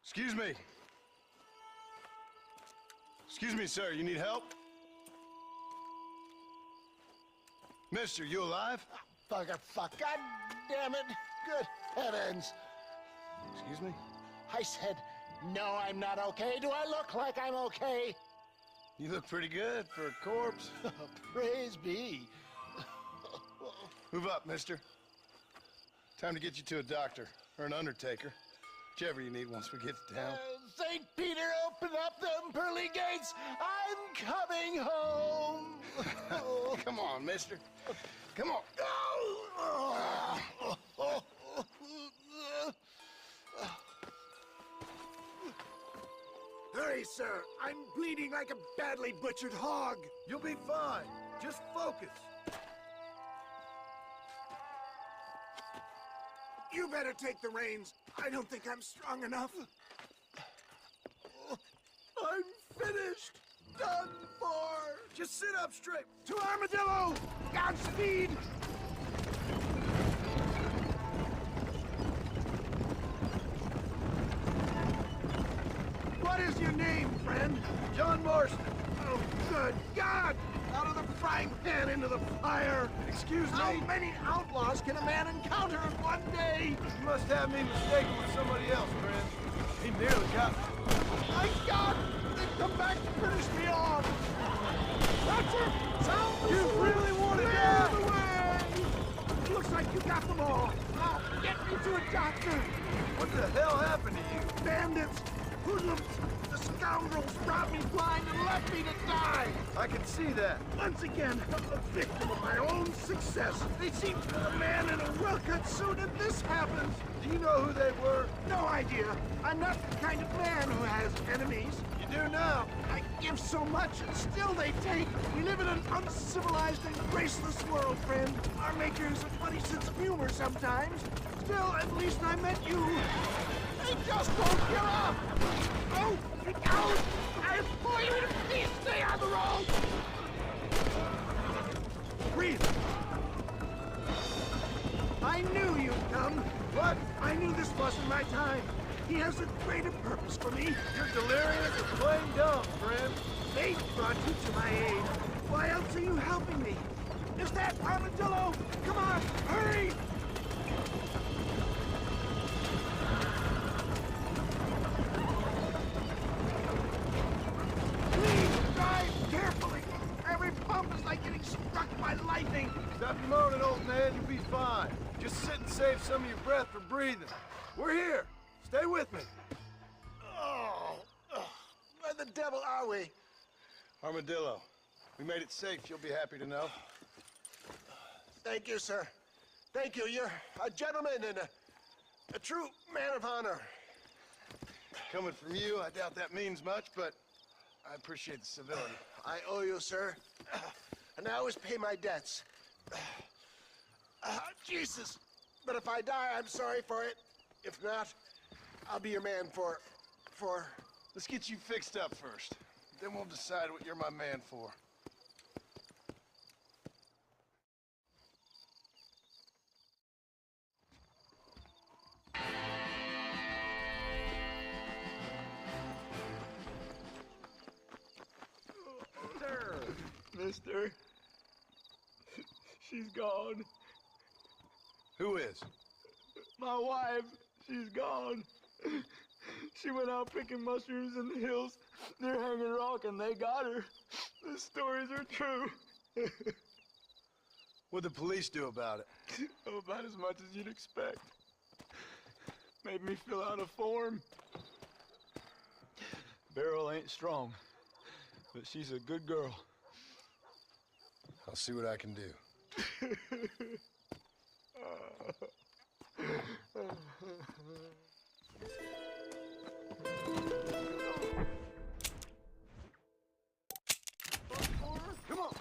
Excuse me. Excuse me, sir. You need help? Mister, you alive? Fuck. God damn it. Good heavens. Excuse me? I said, no, I'm not okay. Do I look like I'm okay? You look pretty good for a corpse. Praise be. Move up, mister. Time to get you to a doctor or an undertaker. Whichever you need once we get to town. St. Peter, open up them pearly gates. I'm coming home. Come on, mister. Come on. Hurry, sir. I'm bleeding like a badly butchered hog. You'll be fine. Just focus. You better take the reins. I don't think I'm strong enough. I'm finished. Done for. Just sit up straight. To Armadillo! Godspeed! What is your name, friend? John Marston. Oh, good God! Out of the frying pan into the fire! Excuse me? How many outlaws can a man encounter in one day? You must have me mistaken with somebody else, friend. He nearly got me. My God! They've come back to finish me off! That's it! Sound the You sword. really want to Clear die? the way! Looks like you got them all. Now, get me to a doctor! What the hell happened to you? Bandits! Hoodlums! The scoundrels robbed me blind and left me to die! I can see that. Once again, a victim of my own success. They seem to be a man in a well-cut suit, and this happens. Do you know who they were? No idea. I'm not the kind of man who has enemies. You do now. I give so much, and still they take. We live in an uncivilized and graceless world, friend. Our maker is a funny sense of humor sometimes. Still, at least I met you. They just won't give up! Oh, get out! I implore you to please stay on the road! Breathe! I knew you'd come, but I knew this wasn't my time. He has a greater purpose for me. You're delirious or plain dumb, friend. Fate brought you to my aid. Why else are you helping me? Is that Armadillo? Come on, hurry! Carefully! Every bump is like getting struck by lightning! Stop your moaning, old man. You'll be fine. Just sit and save some of your breath for breathing. We're here. Stay with me. Where the devil are we? Armadillo. We made it safe, you'll be happy to know. Thank you, sir. Thank you. You're a gentleman and a true man of honor. Coming from you, I doubt that means much, but I appreciate the civility. I owe you, sir. And I always pay my debts. Jesus. But if I die, I'm sorry for it. If not, I'll be your man for... Let's get you fixed up first. Then we'll decide what you're my man for. Mister. She's gone. Who is? My wife. She's gone. She went out picking mushrooms in the hills near Hanging Rock, and they got her. The stories are true. What'd the police do about it? Oh, about as much as you'd expect. Made me fill out a form. Beryl ain't strong, but she's a good girl. I'll see what I can do. Come on.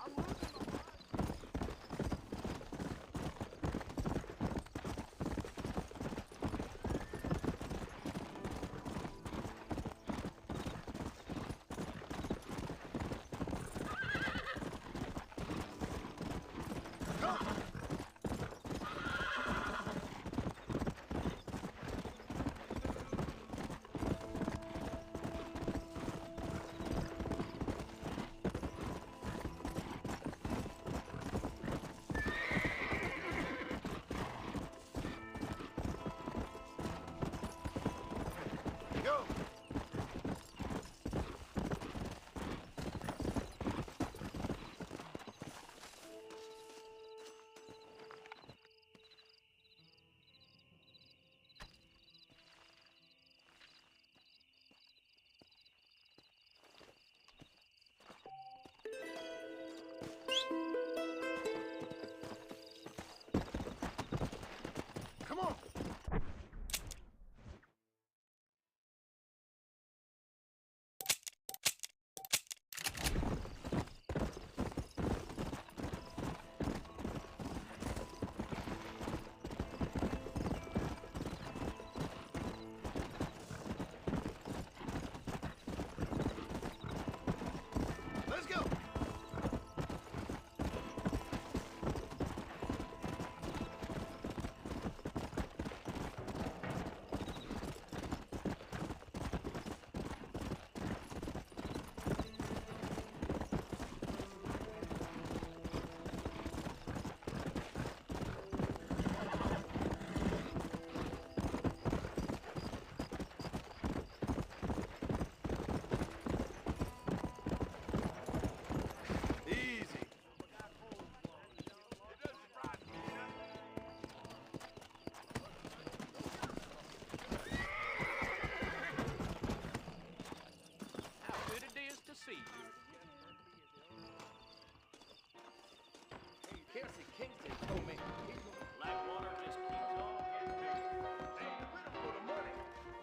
Kelsey Kingston told me he's like water just keeps on getting bigger. Hey, the widow for the money.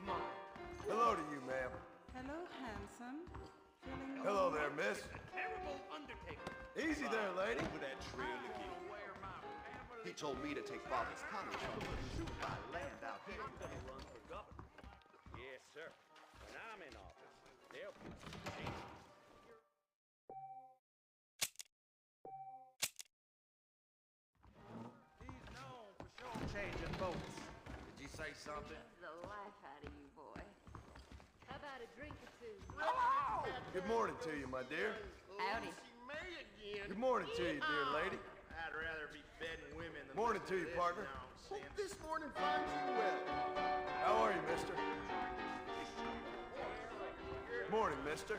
Mom. Hello to you, ma'am. Hello, handsome. Feeling Hello good? there, miss. Terrible undertaker. Easy there, lady. With that trail again. He told me to take Father's cottage from him to buy land out here. I'm gonna run for governor. Yes, sir. When I'm in office, they'll be changing. He's known for sure changing boats. Did you say something? The life out of you, boy. How about a drink or two? Good morning to you, my dear. Howdy. Good morning to you, dear lady. I'd rather be bedding women than Morning to listen you, this partner. nonsense. Hope this morning finds you well. How are you, mister? Morning, mister.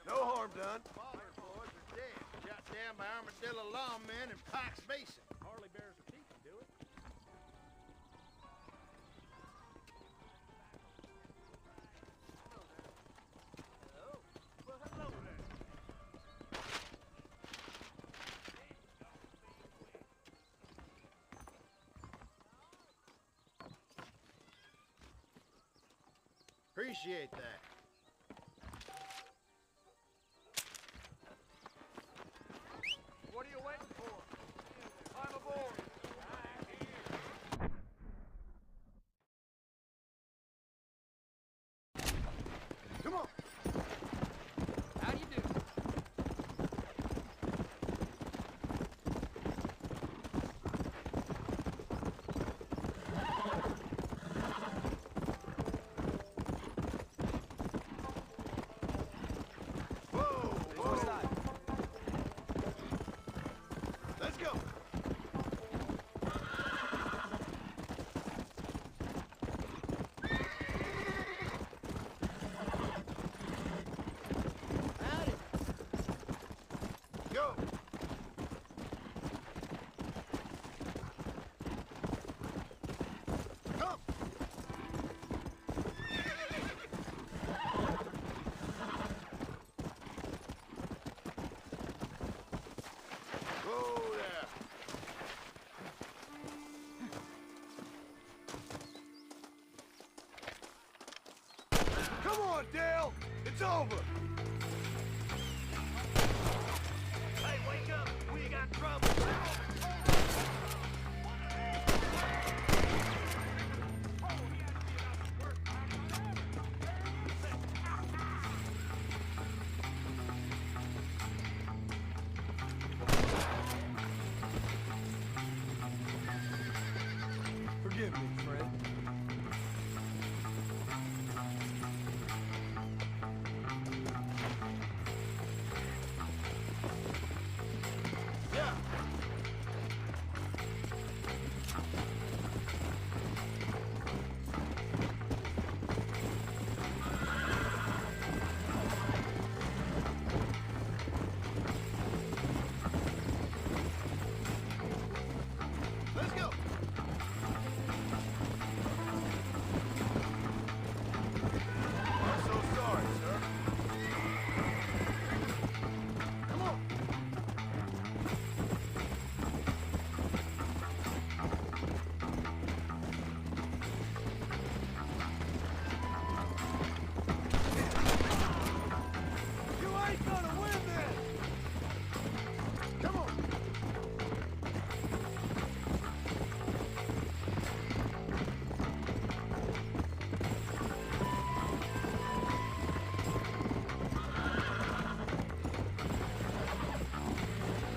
No harm done. Father's boys are dead. Shot down by armadillo lawmen in Pikes Basin. Hardly bears her teeth to do it. Appreciate that. What are you waiting for? Climb aboard. Come on. How do you do? Whoa. Let's go. Go. Come. Whoa there. Come on, Dale. It's over. Hey, wake up. We got trouble. Forgive me, friend. Yeah. Let's go. I'm so sorry, sir. Come on. You ain't gonna win this. Come on.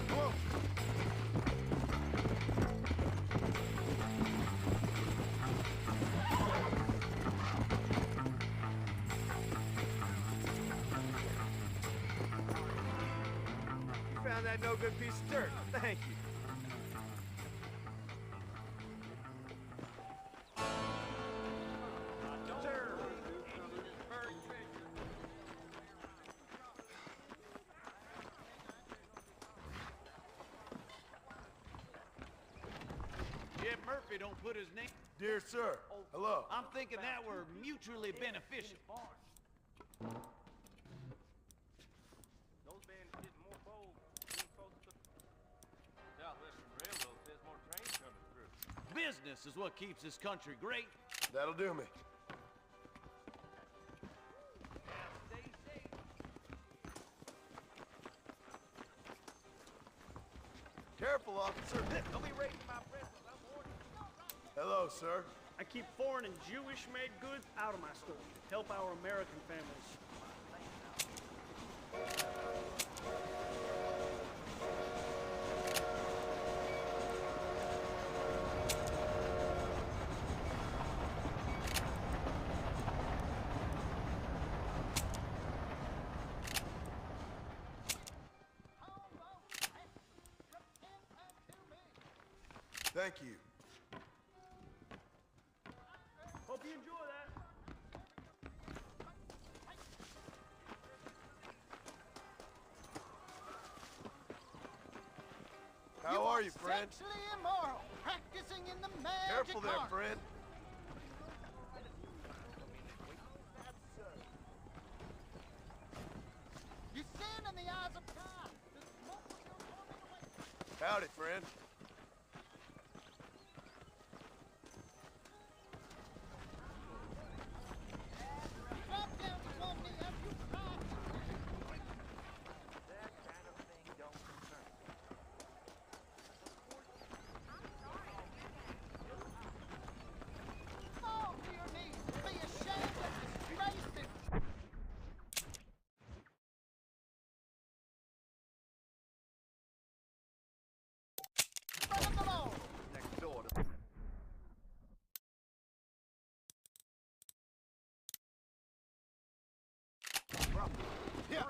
Whoa. You found that no good piece of dirt. Thank you. Sir, Sheriff Murphy don't put his name... Dear sir, hello. I'm thinking that were mutually beneficial. Those bandits getting more bold. Getting closer to... Southwestern Railroad says more trains coming through. Business is what keeps this country great. That'll do me. Careful, officer. Don't be raising my breath. I'm warning you. Hello, sir. I keep foreign and Jewish-made goods out of my store. Help our American families. Thank you. Hope you enjoy that. How are you, friend? Sexually immoral, practicing in the magic Careful there, art. friend. You sin in the eyes of God. The smoke of your torment awaits. Howdy, friend. Drop down to one knee as you cry. That kind of thing don't concern me. Fall to your knees. Be ashamed and disgraced it. Front of the law. Next door to... Yeah.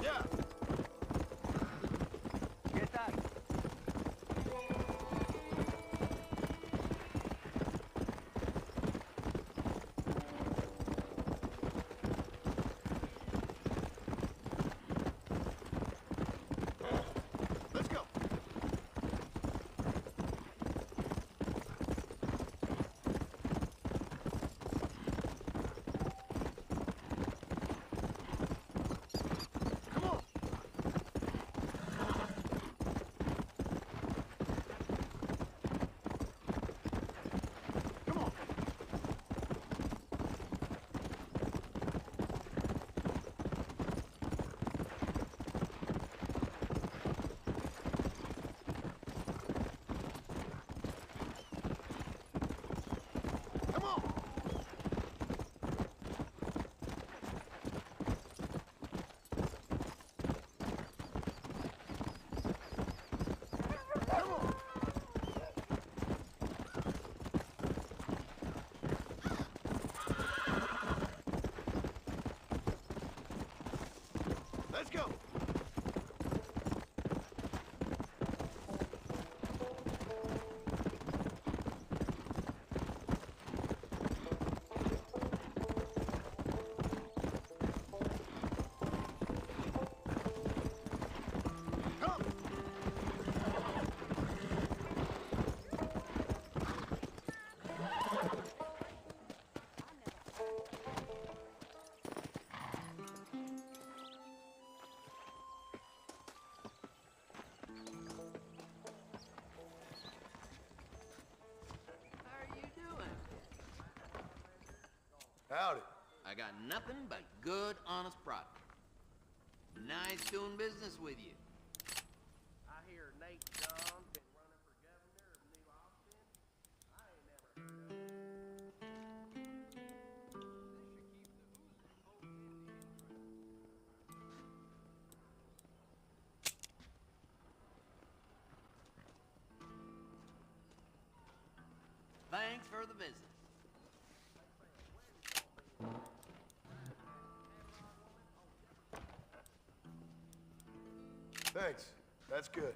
Yeah. Get that. Let's go. Come on. Come on. Come on. Come on. Let's go. Come. How are you doing? Howdy. I got nothing but good, honest product. Nice doing business with you. I hear Nate John's been running for governor of New Austin. I ain't never heard of him. Thanks for the visit. Thanks. That's good.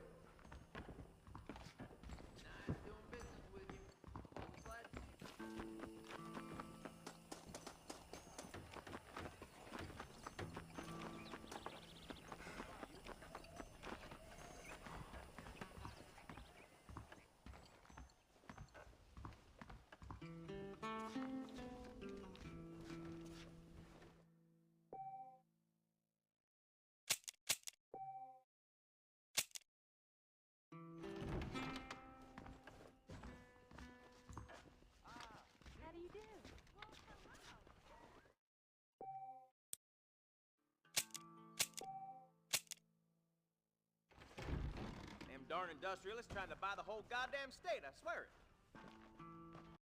foreign industrialist trying to buy the whole goddamn state, I swear it.